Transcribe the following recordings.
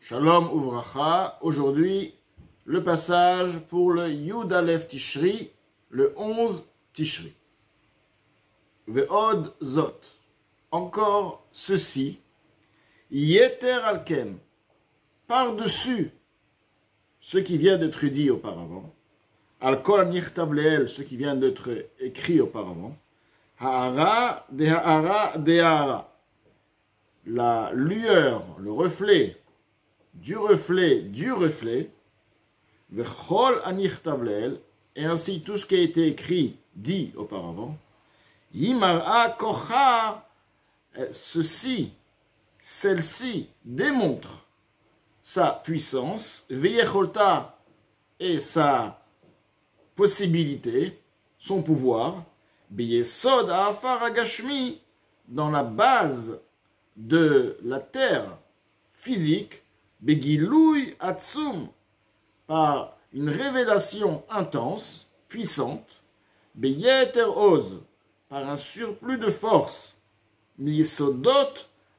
Shalom Uvracha. Aujourd'hui, le passage pour le Yud Aleph Tishri, le 11 Tishri. Ve'od Zot. Encore ceci. Yeter Alken. Par-dessus ce qui vient d'être dit auparavant. Al-Kol Nirtav Leel, ce qui vient d'être écrit auparavant. Ha'ara de Ha'ara de Ha'ara. La lueur, le reflet du reflet, Vechol Anirtav Leel, et ainsi tout ce qui a été écrit, dit auparavant. Yimara Kocha, ceci, celle-ci démontre sa puissance, Veyecholta, et sa possibilité, son pouvoir, Beyesod Afar Agashmi, dans la base de la terre physique, Begilouy Atsum, par une révélation intense, puissante, Beyeter Oz, par un surplus de force, Miyesodot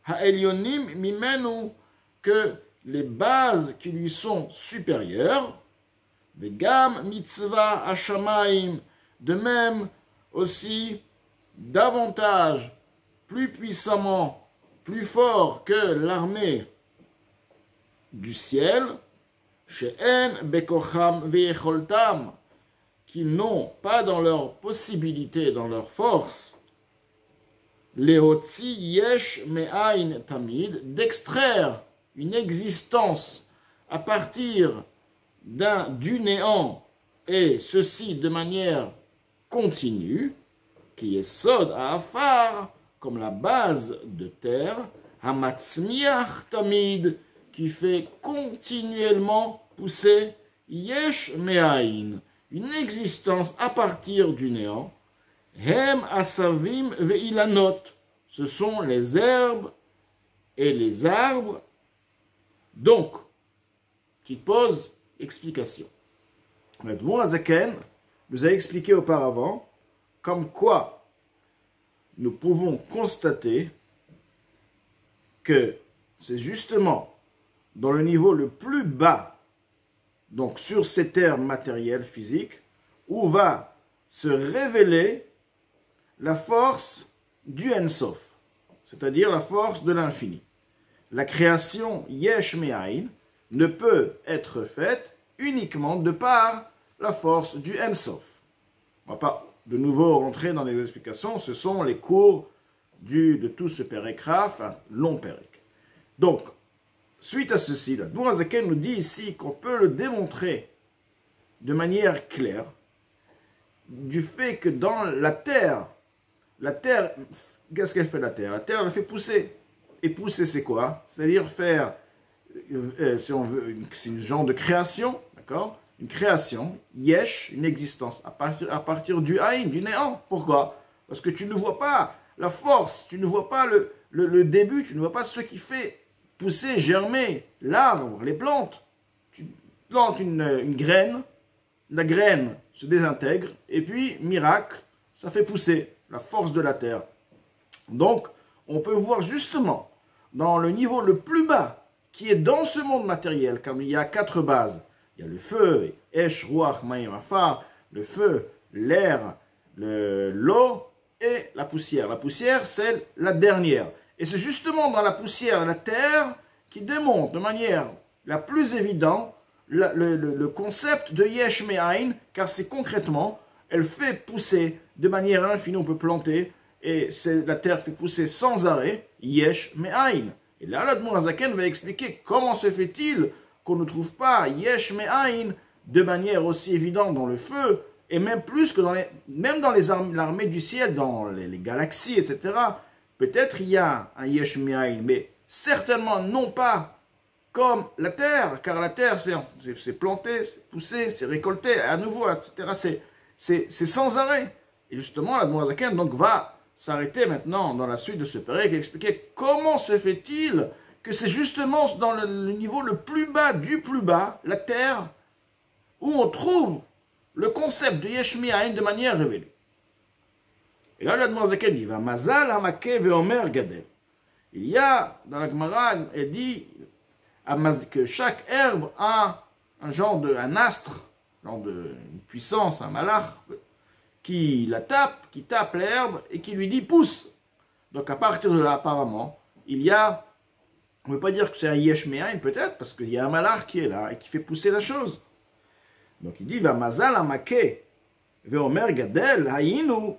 Ha'elyonim Mimenu, que les bases qui lui sont supérieures, Vegam Mitzvah Hashamaim, de même aussi davantage, plus puissamment, plus fort que l'armée du ciel, She'en Bekocham Ve'echoltam, qui n'ont pas dans leur possibilité, dans leur force, Leotzi Yesh Me'ain Tamid, d'extraire une existence à partir du néant, et ceci de manière continue, qui est Sod Afar, comme la base de terre, Hamatzmiach Tamid, qui fait continuellement pousser Yesh Me'ain, une existence à partir du néant, Hem Asavim Ve'ilanot, ce sont les herbes et les arbres. Donc, petite pause, explication. L'Admour Azaken nous a expliqué auparavant comme quoi nous pouvons constater que c'est justement dans le niveau le plus bas, donc sur ces terres matérielles, physiques, où va se révéler la force du Ensof, c'est-à-dire la force de l'infini. La création Yesh Me'ain ne peut être faite uniquement de par la force du Ensof. On ne va pas de nouveau rentrer dans les explications, ce sont les cours de tout ce pérégraphe, un long pérégraphe. Donc, suite à ceci, la Admour Azaken nous dit ici qu'on peut le démontrer de manière claire du fait que dans la terre, qu'est-ce qu'elle fait la terre? La terre, elle fait pousser. Et pousser, c'est quoi? C'est-à-dire faire, si on veut, c'est une genre de création, d'accord? Une création, yesh, une existence, à partir du haïn, du néant. Pourquoi? Parce que tu ne vois pas la force, tu ne vois pas le début, tu ne vois pas ce qui fait pousser, germer l'arbre, les plantes. Tu plantes une graine, la graine se désintègre, et puis, miracle, ça fait pousser la force de la terre. Donc, on peut voir justement, dans le niveau le plus bas, qui est dans ce monde matériel, comme il y a 4 bases, il y a le feu, Esh, Ruach, Mayim, Afar, le feu, l'air, l'eau et la poussière. La poussière, c'est la dernière. Et c'est justement dans la poussière, la terre, qui démontre de manière la plus évidente le concept de Yesh Me'ain, car c'est concrètement, elle fait pousser de manière infinie, on peut planter, et la terre fait pousser sans arrêt, Yesh Me'ain. Et là, l'Admour Azaken va expliquer comment se fait-il qu'on ne trouve pas Yesh Me'ain de manière aussi évidente dans le feu, et même plus que même dans l'armée du ciel, dans les galaxies, etc. Peut-être il y a un Yesh Me'ain, mais certainement non pas comme la terre, car la terre c'est planté, c'est poussé, c'est récolté, à nouveau, etc. C'est sans arrêt. Et justement, l'Admour Azaken donc va s'arrêter maintenant dans la suite de ce péril et expliquer comment se fait-il que c'est justement dans le niveau le plus bas du plus bas, la terre, où on trouve le concept de Yesh Me'ain de manière révélée. Et là, l'Admour Zaken dit, va mazal hamake ve'omer gadel. Il y a, dans la Gemara, elle dit, que chaque herbe a un astre, une puissance, un malach, qui tape l'herbe et qui lui dit pousse. Donc à partir de là, apparemment, il y a, on ne veut pas dire que c'est un yesh me'ain peut-être, parce qu'il y a un malach qui est là et qui fait pousser la chose. Donc il dit, va mazal amake, ve'omer gadel hayinu,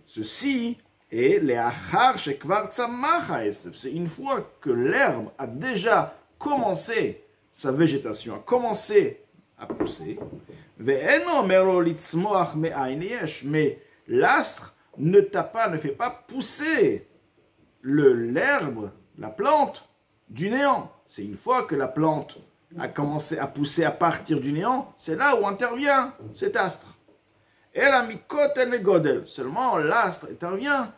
ceci est les achar shekvar tzamach ha'esef. C'est une fois que l'herbe a déjà commencé sa végétation, a commencé à pousser, mais l'astre ne fait pas pousser l'herbe, la plante, du néant. C'est une fois que la plante a commencé à pousser à partir du néant, c'est là où intervient cet astre. Et la mikot et le godel. Seulement l'astre intervient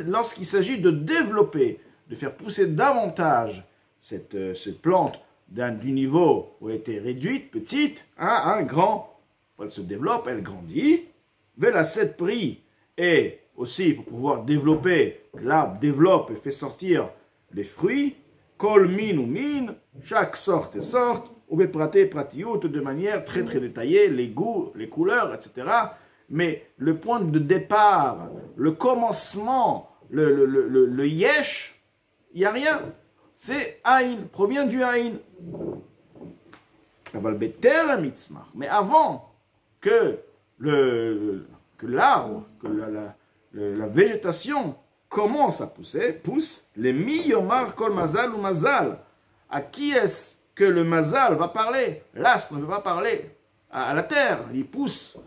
lorsqu'il s'agit de développer, de faire pousser davantage cette plante du niveau où elle était réduite, petite, à un grand. Elle se développe, elle grandit. Vela cette prix et aussi pour pouvoir développer, l'arbre développe et fait sortir les fruits. Kol min ou min, chaque sorte et sorte, ou praté pratiout de manière très très détaillée, les goûts, les couleurs, etc. Mais le point de départ, le commencement, le yesh, il n'y a rien. C'est Aïn, provient du Aïn. Mais avant que l'arbre, que la végétation commence à pousse, les mi-yomar kol mazal ou mazal. À qui est-ce que le mazal va parler? L'astre ne va pas parler à la terre, il pousse,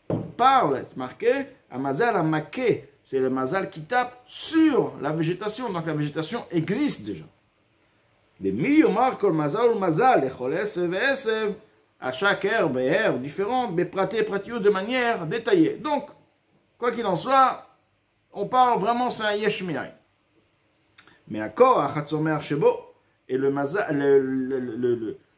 il parle, c'est marqué, à mazal à maké. C'est le mazal qui tape sur la végétation, donc la végétation existe déjà. Les mi-yomar kol mazal ou mazal, les cholesev et esev, à chaque herbe et herbe différente, mais praté de manière détaillée. Donc, quoi qu'il en soit, on parle vraiment, c'est un yesh me'ain. Mais à quoi, à chatzomer shebo, et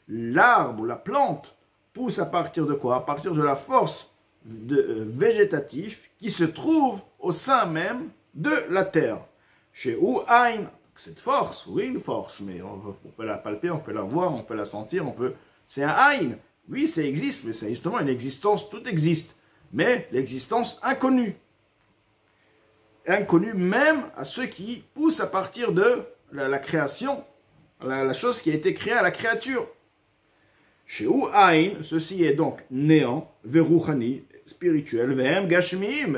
l'arbre ou la plante pousse à partir de quoi? À partir de la force végétative qui se trouve au sein même de la terre. Chez Aïn, cette force, oui, une force, mais on peut la palper, on peut la voir, on peut la sentir, c'est un Aïn. Oui, ça existe, mais c'est justement une existence, tout existe. Mais l'existence inconnue. Inconnue même à ceux qui poussent à partir de la création, la chose qui a été créée à la créature. Chez Aïn, ceci est donc néant, verouchani, spirituel, vehem gashmiim,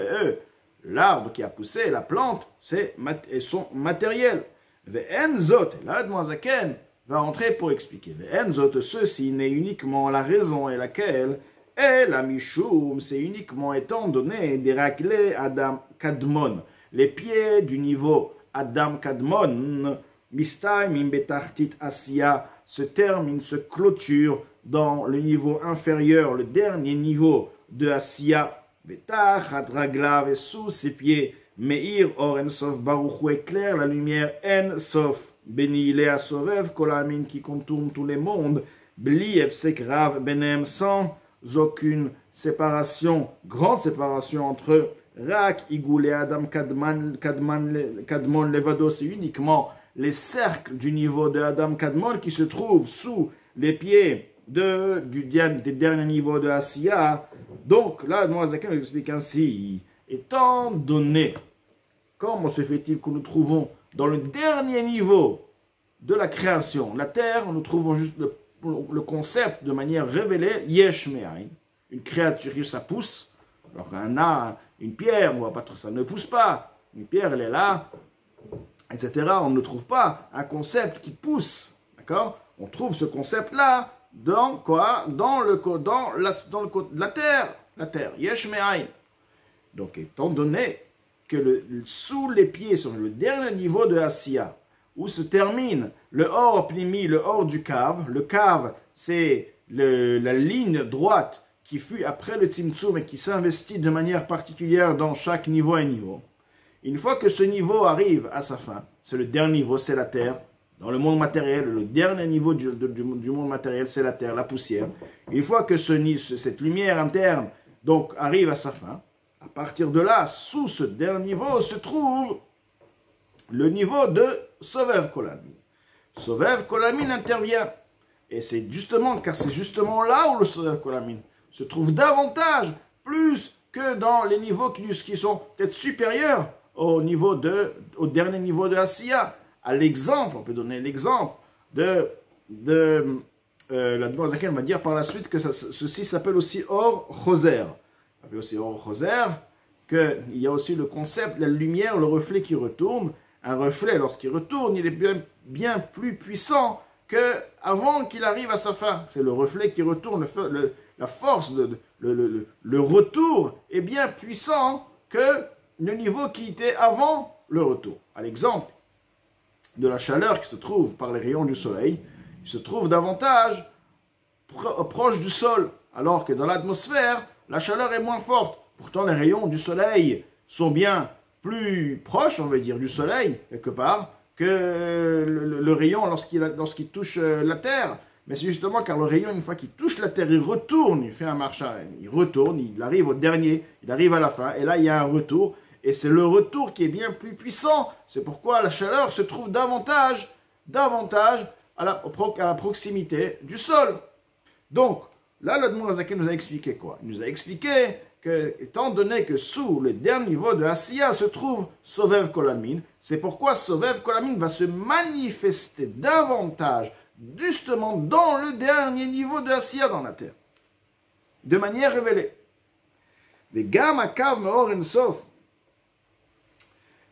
l'arbre qui a poussé, la plante, elles sont matérielles. Ve'en zot, là, Admoazaken va entrer pour expliquer. Ve'en zot, ceci n'est uniquement la raison et laquelle est la mishum, c'est uniquement étant donné des raclés Adam Kadmon, les pieds du niveau Adam Kadmon, Mistaim imbetachtit Asiya, se termine, se clôture dans le niveau inférieur, le dernier niveau de Asiya, Betachat Raglav, et sous ses pieds, Meir Or Ensof Baruch éclaire la lumière Ensof, béni Léa Sovev, Kolamin qui contourne tous les mondes, Bli Efsek Rav Benem, sans aucune séparation, grande séparation entre eux. Rak Igoulé Adam Kadmon Levado, c'est uniquement les cercles du niveau de Adam Kadmon qui se trouvent sous les pieds des derniers niveaux de Asiya. Donc là, Admoazaken explique ainsi, étant donné, comment se fait-il que nous trouvons dans le dernier niveau de la création, la terre, nous trouvons juste le concept de manière révélée, yesh me'ain, une créature, ça pousse, alors une pierre, on voit pas trop, ça ne pousse pas, une pierre elle est là, etc. On ne trouve pas un concept qui pousse, d'accord? On trouve ce concept-là dans quoi? Dans la terre, yesh me'ain. Donc, étant donné que sous les pieds, sur le dernier niveau de Asiya, où se termine le or plimi, le or du cave. Le cave, c'est la ligne droite qui fut après le tzimtzum et qui s'investit de manière particulière dans chaque niveau et niveau. Une fois que ce niveau arrive à sa fin, c'est le dernier niveau, c'est la terre. Dans le monde matériel, le dernier niveau du monde matériel, c'est la terre, la poussière. Une fois que cette lumière interne donc arrive à sa fin, à partir de là, sous ce dernier niveau se trouve le niveau de Sovev Kolam. Sovev Kolamin intervient. Et c'est justement, car c'est justement là où le Sovev Kolamin se trouve davantage, plus que dans les niveaux qui sont peut-être supérieurs au dernier niveau de Asiya. À l'exemple, on peut donner l'exemple de la Zaken va dire par la suite que ceci s'appelle aussi Or Choser. On appelle aussi Or Choser, qu'il y a aussi le concept, la lumière, le reflet qui retourne. Un reflet, lorsqu'il retourne, il est bien plus puissant qu'avant qu'il arrive à sa fin. C'est le reflet qui retourne, la force, le retour est bien puissant que le niveau qui était avant le retour. À l'exemple de la chaleur qui se trouve par les rayons du soleil, il se trouve davantage proche du sol, alors que dans l'atmosphère, la chaleur est moins forte. Pourtant, les rayons du soleil sont bien plus proches, on va dire, du soleil, quelque part, que le rayon lorsqu'il touche la terre. Mais c'est justement car le rayon, une fois qu'il touche la terre, il retourne, il fait un marché, il retourne, il arrive au dernier, il arrive à la fin, et là, il y a un retour. Et c'est le retour qui est bien plus puissant. C'est pourquoi la chaleur se trouve davantage à la proximité du sol. Donc, là, l'Admour Hazaken nous a expliqué quoi? Il nous a expliqué que, étant donné que sous le dernier niveau de Asiya se trouve Sovev Kolamin, c'est pourquoi Sovev Kolamin va se manifester davantage, justement, dans le dernier niveau de Asiya dans la terre, de manière révélée. Vegam akav meor en sof.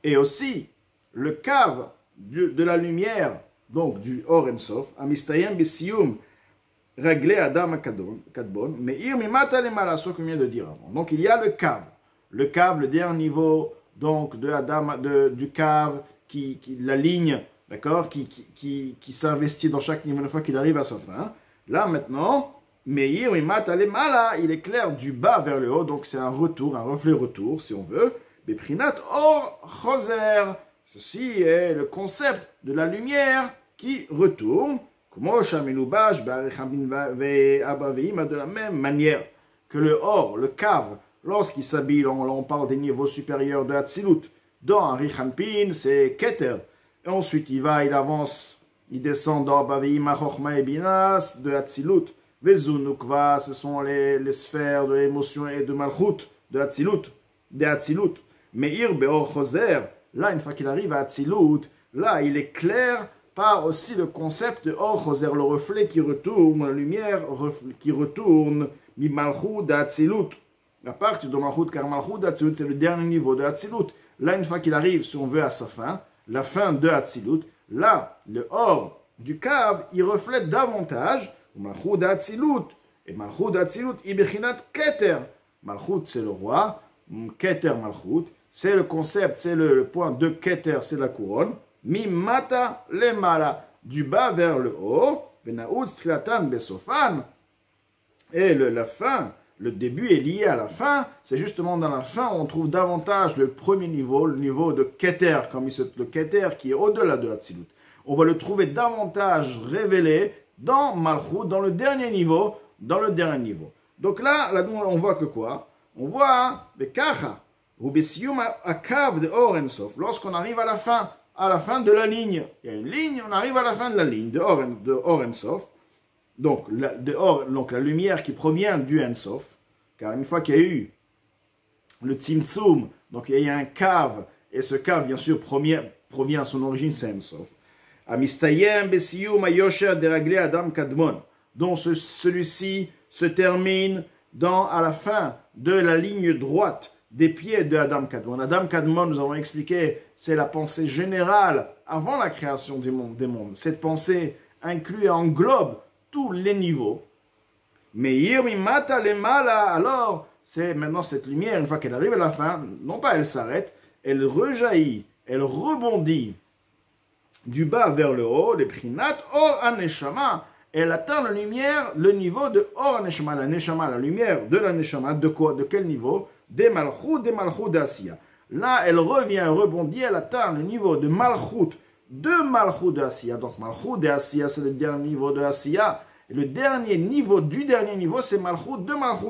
Et aussi, le cave de la lumière, donc du Or en Sof, Amistayem Besium, réglé Adam Kadbon, mais Irmimata le Malasso, comme vient de dire avant. Donc il y a le cave, le dernier niveau, donc du cave, la ligne, d'accord, qui s'investit dans chaque niveau une fois qu'il arrive à sa fin. Là maintenant, mais Irmimata le Mala, il est clair du bas vers le haut, donc c'est un reflet retour, si on veut. Beprinat Or Choser. Ceci est le concept de la lumière qui retourne, de la même manière que le Or, le cave, lorsqu'il s'habille, on parle des niveaux supérieurs de Hatzilut. Dans un Richanpin, c'est Keter. Et ensuite, il avance, il descend dans Abaveima, Chochma et Binas de Hatzilut. Vezunukva, ce sont les sphères de l'émotion et de Malchut de Hatzilut. Meir Beor Choser, là, une fois qu'il arrive à Hatzilut, là, il est clair par aussi le concept de Or Choser, le reflet qui retourne, la lumière qui retourne, Mi Malchut d'Hatzilut. À partir de Malchut, car Malchut d'Hatzilut, c'est le dernier niveau de Hatzilut. Là, une fois qu'il arrive, si on veut, à sa fin, la fin de Hatzilut, là, le Or du cave, il reflète davantage Malchut d'Hatzilut. Et Malchut d'Hatzilut, Ibechinat Keter. Malchut, c'est le roi. Keter Malchut. C'est le concept, c'est le point de Keter, c'est la couronne. Mimata le mala, du bas vers le haut. Venaout trilatan besofan. Et la fin, le début est lié à la fin. C'est justement dans la fin où on trouve davantage le premier niveau, le niveau de Keter, comme le Keter qui est au-delà de Hatzilut. On va le trouver davantage révélé dans Malchut, dans le dernier niveau. Donc là, on voit que quoi? On voit Bekacha. Lorsqu'on arrive à la fin de la ligne, il y a une ligne, on arrive à la fin de la ligne de Or en Sof. Donc la lumière qui provient du En Sof, car une fois qu'il y a eu le Tzimtzum, donc il y a un cave, et ce cave bien sûr provient à son origine, c'est En Sof. Amistayem Besiyum Ayosher Deraglé Adam Kadmon, dont celui-ci se termine à la fin de la ligne droite des pieds de Adam Kadmon. Adam Kadmon, nous avons expliqué, c'est la pensée générale avant la création des mondes. Cette pensée inclut et englobe tous les niveaux. Mais Yirmimata le Mala, alors, c'est maintenant cette lumière, une fois qu'elle arrive à la fin, non pas elle s'arrête, elle rejaillit, elle rebondit du bas vers le haut, les Prinat Or Aneshama. Elle atteint la lumière, le niveau de Or Aneshama, la lumière de la Neshama, de quoi? De quel niveau? Des Malchut d'Asiya. Là, elle rebondit, elle atteint le niveau de Malchut d'Asiya. Donc, Malchut d'Asiya, c'est le dernier niveau de Asiya. Et le dernier niveau du dernier niveau, c'est Malchut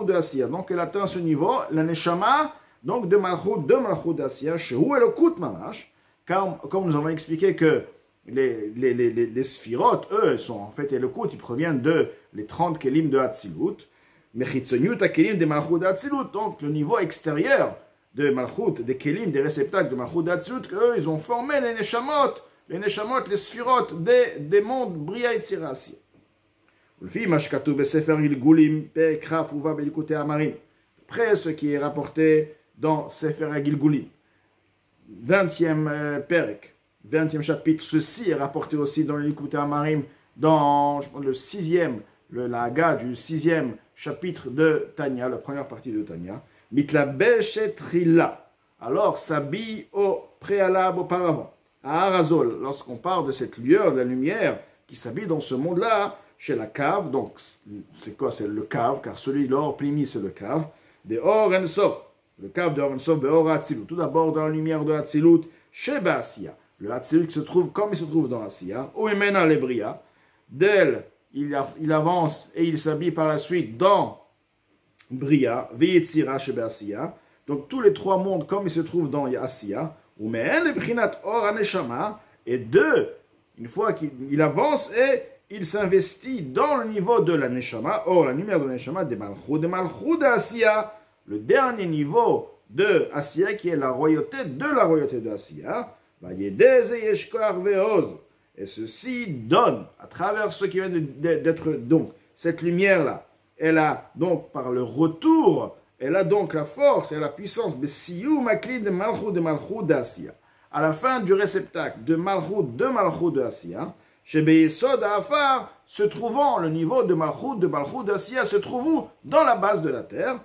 d'Asiya. Donc, elle atteint ce niveau, la Neshama, donc de Malchut d'Asiya, chez où elle écoute Mamash. Comme nous avons expliqué que les sphirotes, eux, sont en fait, et le Kout, ils proviennent de les 30 kelim de Hatzilut. Mais Chitzoniut a kelim des Malchut de Hatzilut. Donc, le niveau extérieur de Malchut, des kelim, des réceptacles de Malchut de Hatzilut, eux, ils ont formé les Neshamot, les sphirotes des mondes Bria et Tzirasi. Après ce qui est rapporté dans Sefer Gilgulim, 20e Perek, 20e chapitre, ceci est rapporté aussi dans l'Ikouté Amarim, dans le 6e, la Haga du 6e chapitre de Tanya, la première partie de Tanya. Mitlabesh et Trilla, alors s'habille au préalable auparavant. À Harazol, lorsqu'on parle de cette lueur, de la lumière qui s'habille dans ce monde-là, chez la cave, donc c'est quoi? C'est le cave, car celui l'or plimi c'est le cave, des Or Ensof, le cave de Or Ensof, de Or Hatzilut, tout d'abord dans la lumière de Hatzilut, chez Ba'asiya, le Hatzilut qui se trouve comme il se trouve dans Asiya, ou Emena Lebria, d'elle il avance et il s'habille par la suite dans Bria, Veyetzira chez Ba'asiya, donc tous les trois mondes comme ils se trouvent dans Asiya, ou Me'en Lebrinat Or Aneshama, et deux, une fois qu'il avance et il s'investit dans le niveau de la Neshama. Or, la lumière de la Neshama, des Malchut de Asiya, le dernier niveau de Asiya, qui est la royauté de Asiya. Et ceci donne, à travers ce qui vient d'être, donc, cette lumière-là, elle a donc, par le retour, elle a donc la force et la puissance de Malchut de Asiya. À la fin du réceptacle de Malchut de Asiya, chez Beyesod Afar, se trouvant le niveau de Malchut d'Asiya, se trouve où? Dans la base de la terre.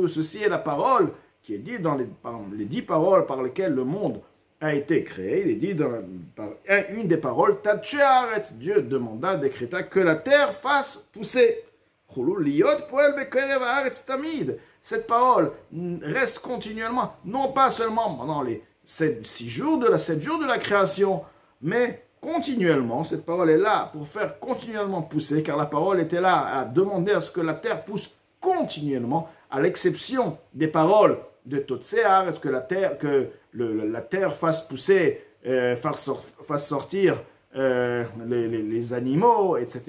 Ceci est la parole qui est dite dans les 10 paroles par lesquelles le monde a été créé. Il est dit par une des paroles, Dieu demanda, décréta que la terre fasse pousser. Cette parole reste continuellement, non pas seulement pendant les 7 jours de la création, mais continuellement, cette parole est là pour faire continuellement pousser, car la parole était là à demander à ce que la terre pousse continuellement, à l'exception des paroles de Totsear, que la terre fasse pousser, fasse sortir les animaux, etc.,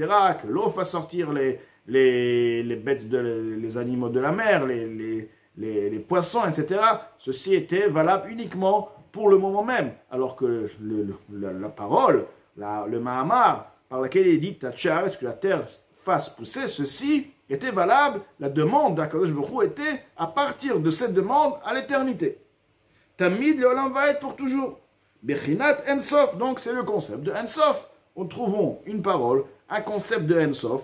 que l'eau fasse sortir les bêtes, les animaux de la mer, les poissons, etc. Ceci était valable uniquement pour le moment même, alors que la parole, le Mahamar, par laquelle il est dit Tachar, que la terre fasse pousser, ceci était valable, la demande d'Akadosh Baruch Hu était à partir de cette demande à l'éternité. Tamid l'Olam va être pour toujours. Bechinat Ensof, donc c'est le concept de Ensof. Nous trouvons une parole, un concept de Ensof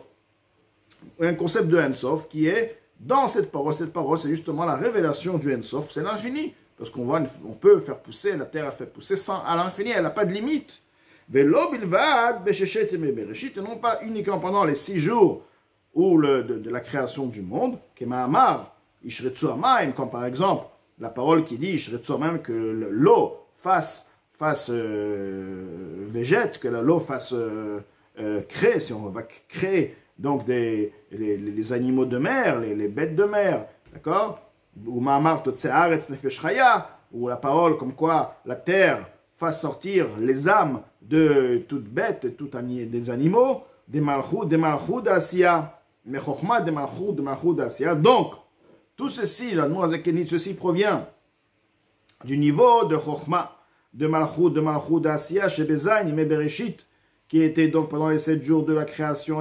qui est dans cette parole. Cette parole, c'est justement la révélation du Ensof, c'est l'infini. Parce qu'on peut faire pousser, la terre a fait pousser à l'infini, elle n'a pas de limite. Et non pas uniquement pendant les 6 jours de la création du monde, comme par exemple la parole qui dit que l'eau fasse végète, que l'eau fasse créer, si on va créer donc les animaux de mer, les bêtes de mer, d'accord? Ou la parole comme quoi la terre fasse sortir les âmes de toutes bêtes, des animaux, des malchut d'Asiya, mais chokhma des malchut d'Asiya. Donc, tout ceci, la Noazakenit, ceci provient du niveau de chokhma, de malchut d'Asiya, chez Bezaïn, mais Bereshit, qui était donc pendant les 7 jours de la création,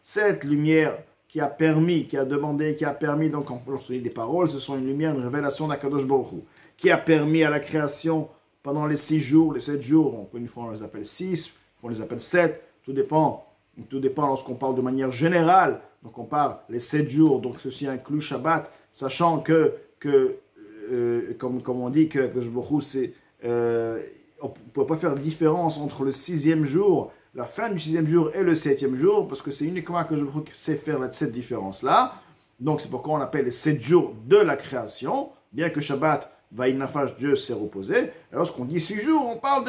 cette lumière qui a permis, donc on dit des paroles, ce sont une lumière, une révélation d'Akadosh Baruch Hu, qui a permis à la création pendant les 6 jours, les 7 jours, une fois on les appelle 6, on les appelle 7, tout dépend lorsqu'on parle de manière générale, donc on parle les 7 jours, donc ceci inclut Shabbat, sachant que comme on dit que Akadosh Baruch Hu, c'est, on ne peut pas faire de différence entre le 6e jour, la fin du 6e jour et le 7e jour, parce que c'est uniquement que je sais faire cette différence-là. Donc c'est pourquoi on appelle les 7 jours de la création, bien que Shabbat, Vaïnafash, Dieu s'est reposé. Et lorsqu'on dit 6 jours, on parle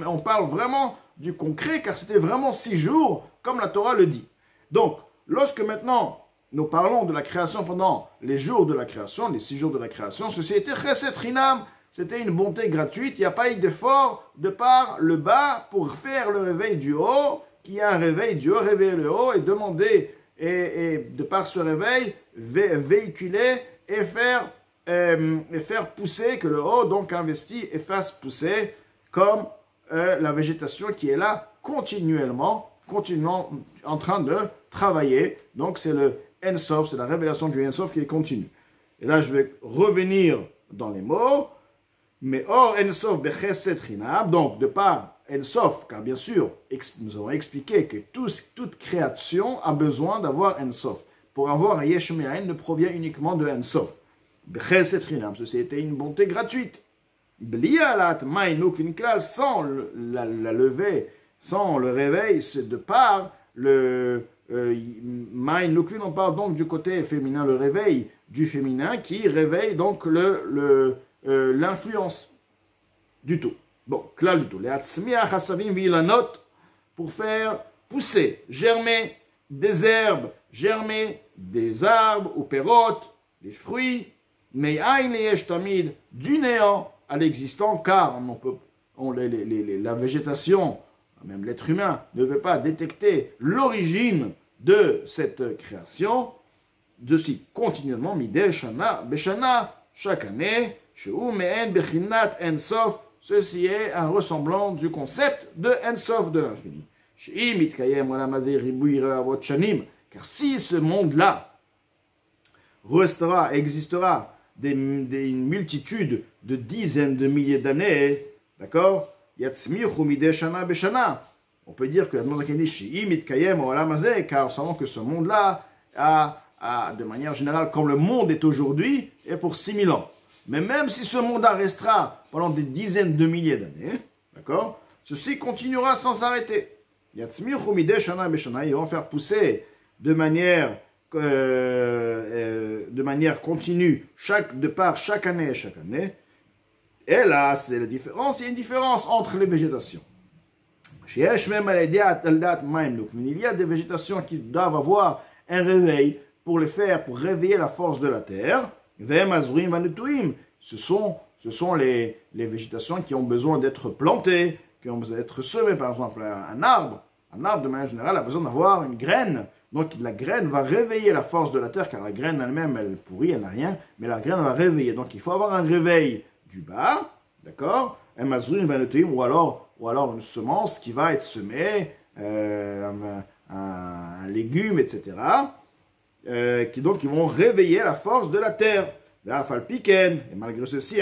on parle vraiment du concret, car c'était vraiment 6 jours, comme la Torah le dit. Donc, lorsque maintenant nous parlons de la création pendant les jours de la création, les 6 jours de la création, ceci était chesed chinam, c'était une bonté gratuite, il n'y a pas eu d'effort de par le bas pour faire le réveil du haut, qui a un réveil du haut, réveiller le haut et demander, et de par ce réveil, véhiculer et faire pousser, que le haut donc investi et fasse pousser comme la végétation qui est là continuellement en train de travailler. Donc c'est le Ensof, c'est la révélation du Ensof qui est continue. Et là je vais revenir dans les mots. Mais or Ensof bechesed chinam, donc de par Ensof, car bien sûr nous avons expliqué que toute création a besoin d'avoir Ensof. Pour avoir un Yesh Me'ain ne provient uniquement de Ensof. Bechesed chinam, ceci était une bonté gratuite. Blialat ma'inuk vinklal, sans la levée, sans le réveil, c'est de par le ma'inuk, on parle donc du côté féminin, le réveil du féminin qui réveille donc l'influence du tout. Bon, klal du tout. Les atzmiach hasavim vilanot, pour faire pousser, germer des herbes, germer des arbres ou pérotes, des fruits, mais aïn yesh tamid, du néant à l'existant, car la végétation, même l'être humain, ne peut pas détecter l'origine de cette création, de si continuellement, mideh shana, beshana, chaque année, sheu me'en bechinat ensof, ceci est un ressemblant du concept de ensof de l'infini. She'i mitkayem olamazeh ribuy re'avot shanim, car si ce monde-là existera une multitude de dizaines de milliers d'années, d'accord? Yatzmichu mideh shana beshana. On peut dire que la Admon Zaken dit She'i mitkayem olam hazeh, car savons que ce monde-là a, de manière générale, comme le monde est aujourd'hui, est pour 6000 ans. Mais même si ce monde restera pendant des dizaines de milliers d'années, d'accord? Ceci continuera sans arrêter. Yatzmichu mideh shana beshana, ils vont faire pousser de manière continue, de par chaque année. Et là, c'est la différence. Il y a une différence entre les végétations. Il y a des végétations qui doivent avoir un réveil pour réveiller la force de la terre. Ce sont les végétations qui ont besoin d'être plantées, qui ont besoin d'être semées. Par exemple, un arbre de manière générale a besoin d'avoir une graine. Donc la graine va réveiller la force de la terre, car la graine elle-même, elle pourrit, elle n'a rien, mais la graine va réveiller. Donc il faut avoir un réveil du bas, d'accord? Un mazrin vanutim, ou alors une semence qui va être semée, un légume, etc. Qui vont réveiller la force de la terre. Et malgré ceci,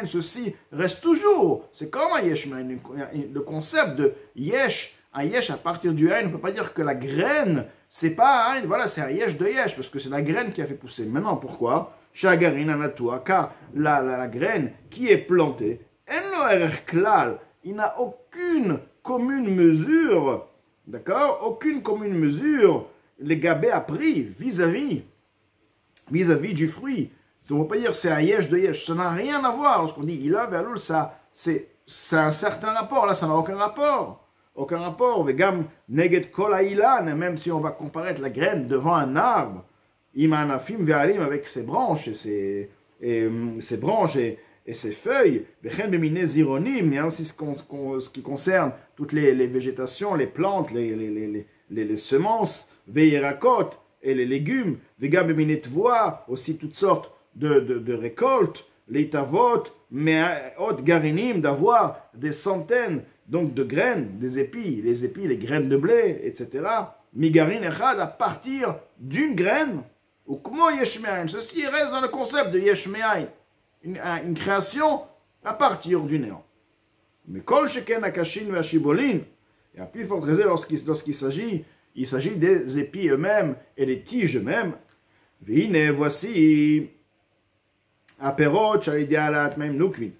ceci reste toujours. C'est comme un yeshmain. Le concept de yesh, un yesh à partir du haïn, on ne peut pas dire que la graine, c'est pas un haïn, voilà, c'est un yesh de yesh, parce que c'est la graine qui a fait pousser. Maintenant, pourquoi? Shagarin anatua, car la graine qui est plantée, il n'a aucune commune mesure, d'accord? Aucune commune mesure, les gabés a pris vis-à-vis du fruit. Ça ne veut pas dire c'est un yesh de yesh, ça n'a rien à voir. Lorsqu'on dit il a ve'alul, ça, c'est un certain rapport, là ça n'a aucun rapport. Aucun rapport. Vegam neget kol ha'ilan, même si on va comparer la graine devant un arbre, imanafim ve'alim avec ses branches et ses feuilles, vechen bemine zironim, mais ainsi ce qui concerne toutes les végétations, les plantes, les semences, ve'yerakot et les légumes, vegam bemine tvoa, aussi toutes sortes de récoltes, les tavot, mais autres garinim, d'avoir des centaines donc de graines, des épis, les graines de blé, etc. Migarin echad, à partir d'une graine, ou comment yeshmeain, ceci reste dans le concept de yeshmeain, une création à partir du néant. Mais kol sheken akashin ve'ashibolin, et à plus forte raison lorsqu'il s'agit des épis eux-mêmes et des tiges eux-mêmes. Vine, voici aperot shalidialat même nukvin,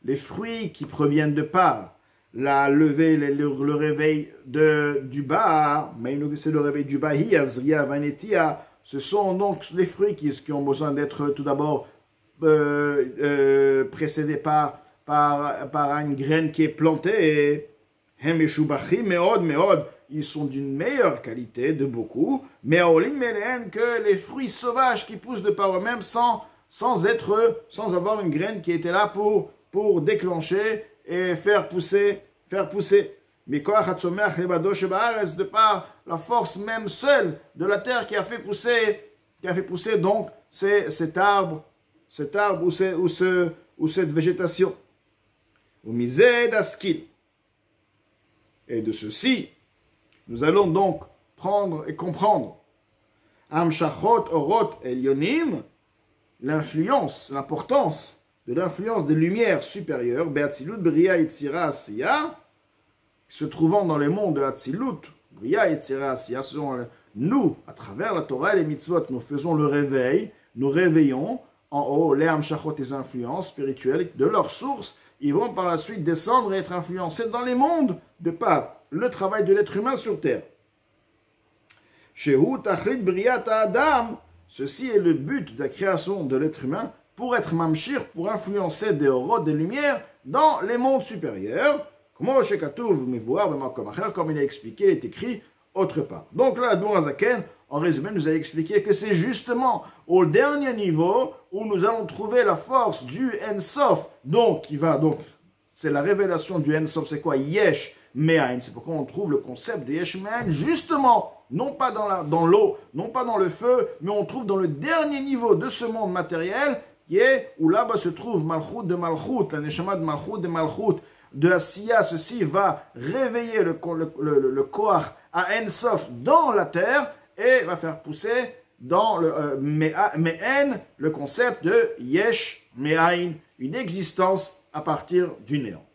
les fruits qui proviennent de par la levée, le réveil du bas, mais c'est le réveil du bas, hiazria vanetia, ce sont donc les fruits qui ont besoin d'être tout d'abord précédés par une graine qui est plantée, Hem meshubachim meod meod. Ils sont d'une meilleure qualité, de beaucoup, mais aolim melen que les fruits sauvages qui poussent de par eux-mêmes sans avoir une graine qui était là pour déclencher et faire pousser. Mais de par la force même seule de la terre qui a fait pousser donc cet arbre ou cette végétation. Et de ceci, nous allons donc prendre et comprendre Amshachot Orot Elyonim, l'importance de l'influence des lumières supérieures, Be'atzilut Bria Yetzira Asiya, se trouvant dans les mondes de Atzilut, Bria Yetzira Asiya, nous, à travers la Torah et les mitzvot, nous faisons le réveil, nous réveillons en haut les Amshachot, les influences spirituelles de leur source. Ils vont par la suite descendre et être influencés dans les mondes de par le travail de l'être humain sur terre. Shehu Tachlit Briata Adam, ceci est le but de la création de l'être humain pour être mamshir, pour influencer des orot, des lumières dans les mondes supérieurs. Comme il a expliqué, il est écrit autre part. Donc là, Admor Hazaken, en résumé, nous a expliqué que c'est justement au dernier niveau où nous allons trouver la force du En-Sof. Donc, c'est la révélation du En-Sof. C'est quoi? Yesh Me'ain. C'est pourquoi on trouve le concept de Yesh Me'ain, justement, non pas dans l'eau, non pas dans le feu, mais on trouve dans le dernier niveau de ce monde matériel, qui est où là-bas se trouve Malchut de Malchut, la Neshama de Malchut de Malchut, de Asiya. Ceci va réveiller le Koach à En-Sof dans la terre et va faire pousser dans le Me'en le concept de Yesh Me'ain, une existence à partir du néant.